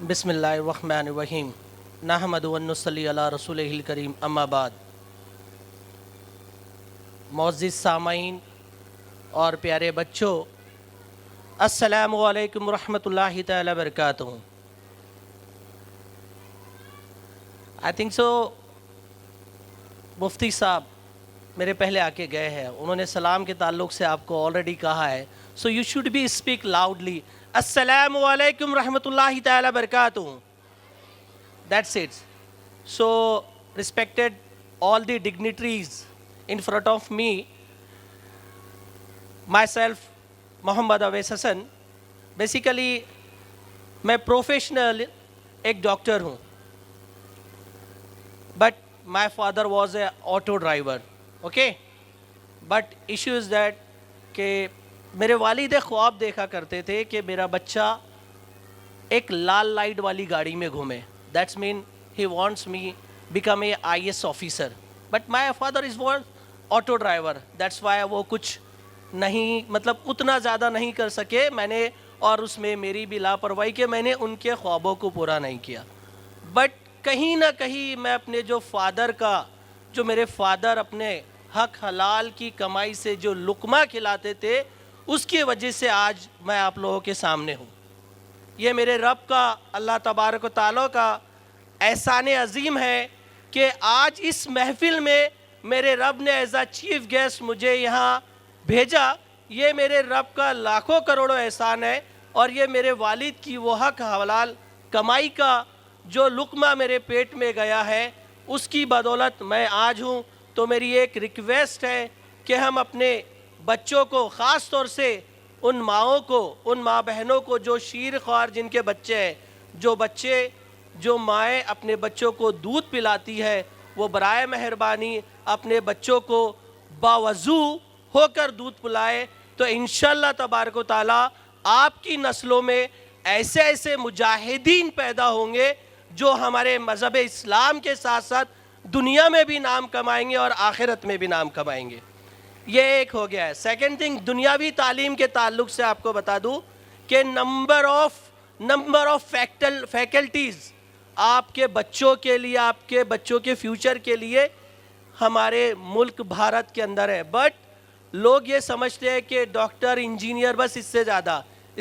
بسم اللہ الرحمن الرحیم نحمد و نصلی علی رسولہ الکریم اما بعد۔ معزز سامعین اور پیارے بچوں، السلام علیکم ورحمۃ اللہ تعالی وبرکاتہ۔ آئی تھنک سو مفتی صاحب میرے پہلے آ کے گئے ہیں، انہوں نے سلام کے تعلق سے آپ کو آلریڈی کہا ہے، so you should be speak loudly, السلام علیکم ورحمۃ اللہ تعالی وبرکاتہ۔ That's it. So, respected all the dignitaries in front of me, myself, Mohammad Awais Hassan, basically میں پروفیشنل ایک ڈاکٹر ہوں، but my father was a auto driver, okay, but issue is that کہ میرے والد خواب دیکھا کرتے تھے کہ میرا بچہ ایک لال لائٹ والی گاڑی میں گھومے. That's mean he wants me become a IS officer. But my father is was auto driver. That's why وہ کچھ نہیں مطلب اتنا زیادہ نہیں کر سکے میں نے، اور اس میں میری بھی لاپرواہی کہ میں نے ان کے خوابوں کو پورا نہیں کیا. بٹ کہیں نہ کہیں میں اپنے جو فادر کا، جو میرے فادر اپنے حق حلال کی کمائی سے جو لقمہ کھلاتے تھے، اس کی وجہ سے آج میں آپ لوگوں کے سامنے ہوں. یہ میرے رب کا، اللہ تبارک و تعالیٰ کا احسان عظیم ہے کہ آج اس محفل میں میرے رب نے ایز اے چیف گیسٹ مجھے یہاں بھیجا. یہ میرے رب کا لاکھوں کروڑوں احسان ہے، اور یہ میرے والد کی وہ حق حلال کمائی کا جو لقمہ میرے پیٹ میں گیا ہے، اس کی بدولت میں آج ہوں. تو میری ایک ریکویسٹ ہے کہ ہم اپنے بچوں کو، خاص طور سے ان ماؤں کو، ان ماں بہنوں کو جو شیر خوار جن کے بچے ہیں، جو مائیں اپنے بچوں کو دودھ پلاتی ہے، وہ برائے مہربانی اپنے بچوں کو باوضو ہو کر دودھ پلائے. تو انشاءاللہ تبارک و تعالیٰ آپ کی نسلوں میں ایسے ایسے مجاہدین پیدا ہوں گے جو ہمارے مذہب اسلام کے ساتھ ساتھ دنیا میں بھی نام کمائیں گے اور آخرت میں بھی نام کمائیں گے. یہ ایک ہو گیا ہے. سیکنڈ تھنگ، دنیاوی تعلیم کے تعلق سے آپ کو بتا دوں کہ نمبر آف فیکلٹیز آپ کے بچوں کے لیے، آپ کے بچوں کے فیوچر کے لیے ہمارے ملک بھارت کے اندر ہے. بٹ لوگ یہ سمجھتے ہیں کہ ڈاکٹر، انجینئر، بس اس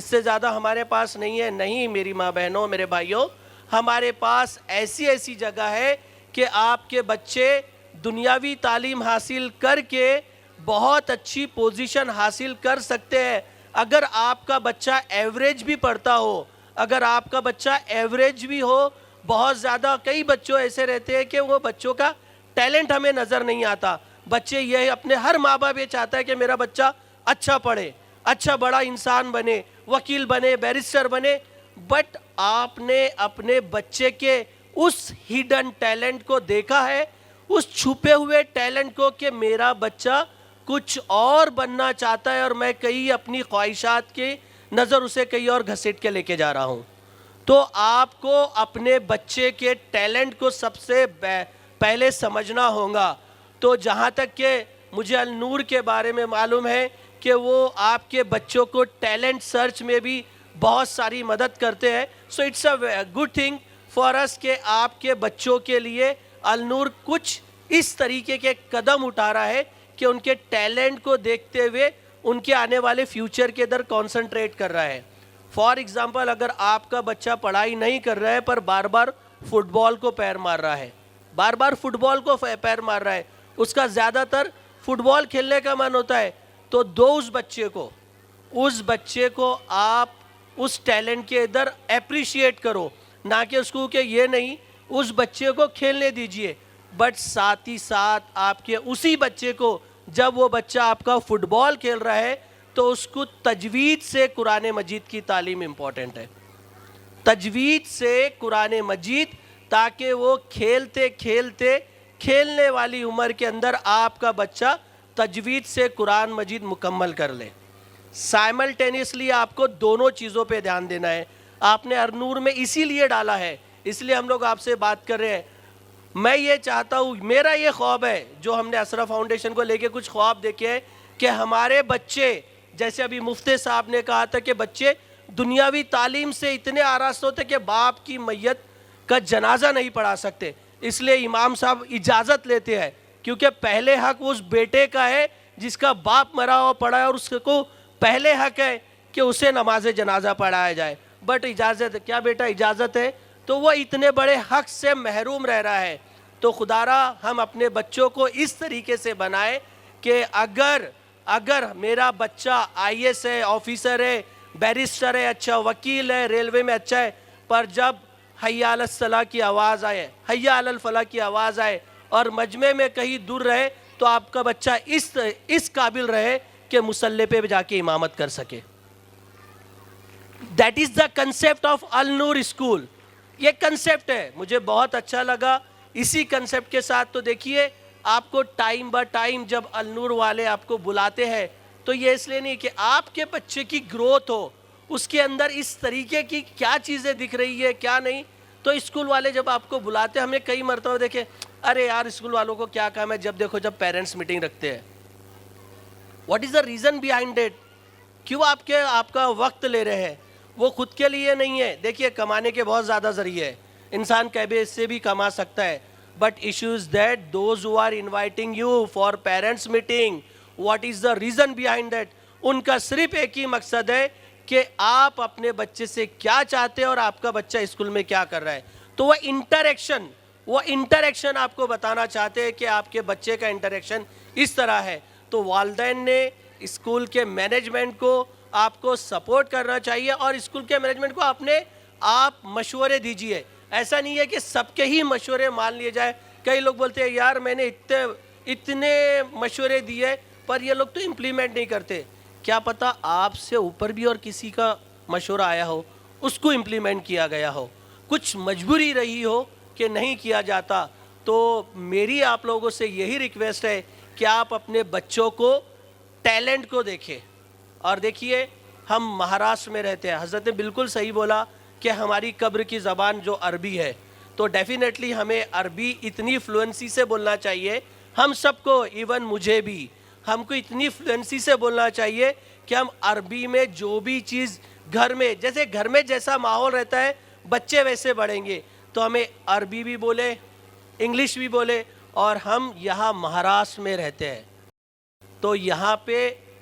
سے زیادہ ہمارے پاس نہیں ہے. نہیں میری ماں بہنوں، میرے بھائیوں، ہمارے پاس ایسی جگہ ہے کہ آپ کے بچے دنیاوی تعلیم حاصل کر کے بہت اچھی پوزیشن حاصل کر سکتے ہیں. اگر آپ کا بچہ ایوریج بھی پڑھتا ہو، اگر آپ کا بچہ ایوریج بھی ہو، بہت زیادہ کئی بچوں ایسے رہتے ہیں کہ وہ بچوں کا ٹیلنٹ ہمیں نظر نہیں آتا. بچے یہ اپنے ہر ماں باپ یہ چاہتا ہے کہ میرا بچہ اچھا پڑھے، اچھا بڑا انسان بنے، وکیل بنے، بیرسٹر بنے. بٹ آپ نے اپنے بچے کے اس ہیڈن ٹیلنٹ کو دیکھا ہے، اس چھپے ہوئے ٹیلنٹ کو، کہ میرا بچہ کچھ اور بننا چاہتا ہے اور میں کئی اپنی خواہشات کی نظر اسے کئی اور گھسیٹ کے لے کے جا رہا ہوں. تو آپ کو اپنے بچے کے ٹیلنٹ کو سب سے پہلے سمجھنا ہوگا. تو جہاں تک کہ مجھے النور کے بارے میں معلوم ہے کہ وہ آپ کے بچوں کو ٹیلنٹ سرچ میں بھی بہت ساری مدد کرتے ہیں. So it's a good thing for us کہ آپ کے بچوں کے لیے النور کچھ اس طریقے کے قدم اٹھا رہا ہے کہ ان کے ٹیلنٹ کو دیکھتے ہوئے ان کے آنے والے فیوچر کے در کانسنٹریٹ کر رہا ہے. فار ایگزامپل، اگر آپ کا بچہ پڑھائی نہیں کر رہا ہے پر بار بار فٹ بال کو پیر مار رہا ہے، اس کا زیادہ تر فٹ بال کھیلنے کا من ہوتا ہے، تو اس بچے کو آپ اس ٹیلنٹ کے ادھر اپریشیٹ کرو، نہ کہ اس کو کہ یہ نہیں، اس بچے کو کھیلنے دیجئے. بٹ ساتھ ہی ساتھ آپ کے اسی بچے کو، جب وہ بچہ آپ کا فٹ بال کھیل رہا ہے، تو اس کو تجوید سے قرآن مجید کی تعلیم امپورٹنٹ ہے. تجوید سے قرآن مجید، تاکہ وہ کھیلنے والی عمر کے اندر آپ کا بچہ تجوید سے قرآن مجید مکمل کر لے. سائملٹینیسلی آپ کو دونوں چیزوں پہ دھیان دینا ہے. آپ نے النور میں اسی لیے ڈالا ہے، اس لیے ہم لوگ آپ سے بات کر رہے ہیں. میں یہ چاہتا ہوں، میرا یہ خواب ہے، جو ہم نے اسرا فاؤنڈیشن کو لے کے کچھ خواب دیکھے ہیں، کہ ہمارے بچے، جیسے ابھی مفتی صاحب نے کہا تھا کہ بچے دنیاوی تعلیم سے اتنے آراستہ ہوتے کہ باپ کی میت کا جنازہ نہیں پڑھا سکتے. اس لیے امام صاحب اجازت لیتے ہیں, کیونکہ پہلے حق اس بیٹے کا ہے جس کا باپ مرا ہوا پڑا ہے, اور اس کو پہلے حق ہے کہ اسے نماز جنازہ پڑھایا جائے. بٹ اجازت ہے, کیا بیٹا اجازت ہے؟ تو وہ اتنے بڑے حق سے محروم رہ رہا ہے. تو خدا را ہم اپنے بچوں کو اس طریقے سے بنائے کہ اگر میرا بچہ آئی ایس ہے, آفیسر ہے, بیرسٹر ہے, اچھا وکیل ہے, ریلوے میں اچھا ہے, پر جب حی علی الصلاح کی آواز آئے, حی علی الفلاح کی آواز آئے اور مجمع میں کہیں دور رہے, تو آپ کا بچہ اس قابل رہے کہ مصلی پہ جا کے امامت کر سکے. That is the concept of النور اسکول. یہ کنسیپٹ ہے, مجھے بہت اچھا لگا. اسی کنسیپٹ کے ساتھ تو دیکھیے آپ کو ٹائم با ٹائم جب النور والے آپ کو بلاتے ہیں تو یہ اس لیے نہیں کہ آپ کے بچے کی گروتھ ہو, اس کے اندر اس طریقے کی کیا چیزیں دکھ رہی ہے کیا نہیں. تو اسکول والے جب آپ کو بلاتے ہیں, ہم نے کئی مرتبہ دیکھے, ارے یار اسکول والوں کو کیا کام ہے, جب دیکھو جب پیرنٹس میٹنگ رکھتے ہیں. What is the reason behind it? کیوں آپ کا وقت لے رہے ہیں؟ وہ خود کے لیے نہیں ہے. دیکھیے کمانے کے بہت زیادہ ذریعے ہیں, انسان کہے اس سے بھی کما سکتا ہے, but issue is that those who are inviting you for parents meeting, what is the reason behind that? ان کا صرف ایک ہی مقصد ہے کہ آپ اپنے بچے سے کیا چاہتے ہیں اور آپ کا بچہ اسکول میں کیا کر رہا ہے. تو وہ انٹریکشن آپ کو بتانا چاہتے ہیں کہ آپ کے بچے کا انٹریکشن اس طرح ہے. تو والدین نے اسکول کے مینجمنٹ کو آپ کو سپورٹ کرنا چاہیے, اور اسکول کے مینجمنٹ کو آپ مشورے دیجئے. ایسا نہیں ہے کہ سب کے ہی مشورے مان لیے جائے. کئی لوگ بولتے ہیں یار میں نے اتنے مشورے دیے پر یہ لوگ تو امپلیمنٹ نہیں کرتے. کیا پتہ آپ سے اوپر بھی اور کسی کا مشورہ آیا ہو, اس کو امپلیمنٹ کیا گیا ہو, کچھ مجبوری رہی ہو کہ نہیں کیا جاتا. تو میری آپ لوگوں سے یہی ریکویسٹ ہے کہ آپ اپنے بچوں کو ٹیلنٹ کو دیکھیں. اور دیکھیے ہم مہاراشٹر میں رہتے ہیں, حضرت نے بالکل صحیح بولا کہ ہماری قبر کی زبان جو عربی ہے, تو ڈیفینیٹلی ہمیں عربی اتنی فلوئنسی سے بولنا چاہیے. ہم سب کو, ایون مجھے بھی, ہم کو اتنی فلوئنسی سے بولنا چاہیے کہ ہم عربی میں جو بھی چیز گھر میں جیسا ماحول رہتا ہے بچے ویسے بڑھیں گے. تو ہمیں عربی بھی بولے, انگلش بھی بولے. اور ہم یہاں مہاراشٹر میں رہتے ہیں تو یہاں پہ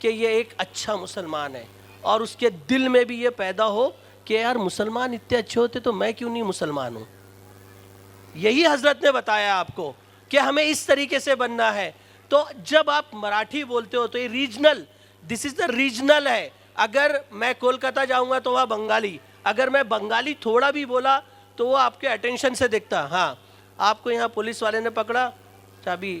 کہ یہ ایک اچھا مسلمان ہے, اور اس کے دل میں بھی یہ پیدا ہو کہ یار مسلمان اتنے اچھے ہوتے تو میں کیوں نہیں مسلمان ہوں. یہی حضرت نے بتایا آپ کو کہ ہمیں اس طریقے سے بننا ہے. تو جب آپ مراٹھی بولتے ہو تو یہ regional, this is the regional ہے. اگر میں کولکاتہ جاؤں گا تو وہاں بنگالی, اگر میں بنگالی تھوڑا بھی بولا تو وہ آپ کے اٹینشن سے دیکھتا. ہاں آپ کو یہاں پولیس والے نے پکڑا, چابی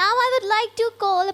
Now I would like to call